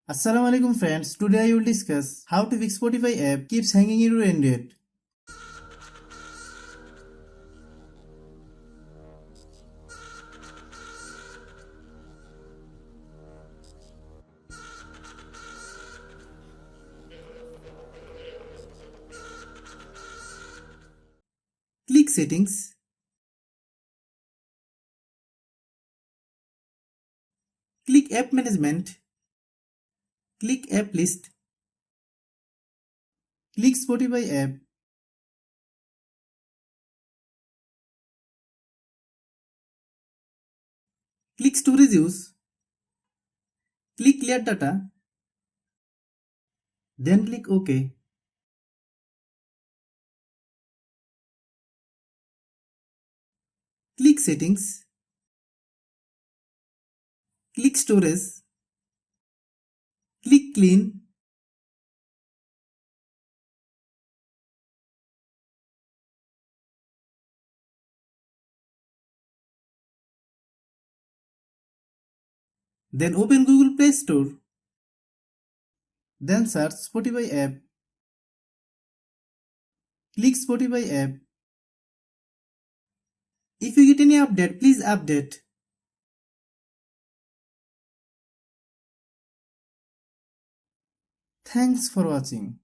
Assalamualaikum friends, today I will discuss how to fix Spotify app keeps hanging in your Android. Click settings, click app management, click app list, click Spotify app, click storage use, click clear data, then click OK. Click settings, click storage, click clean, then open Google Play Store, then search Spotify app, click Spotify app. If you get any update, please update. Thanks for watching.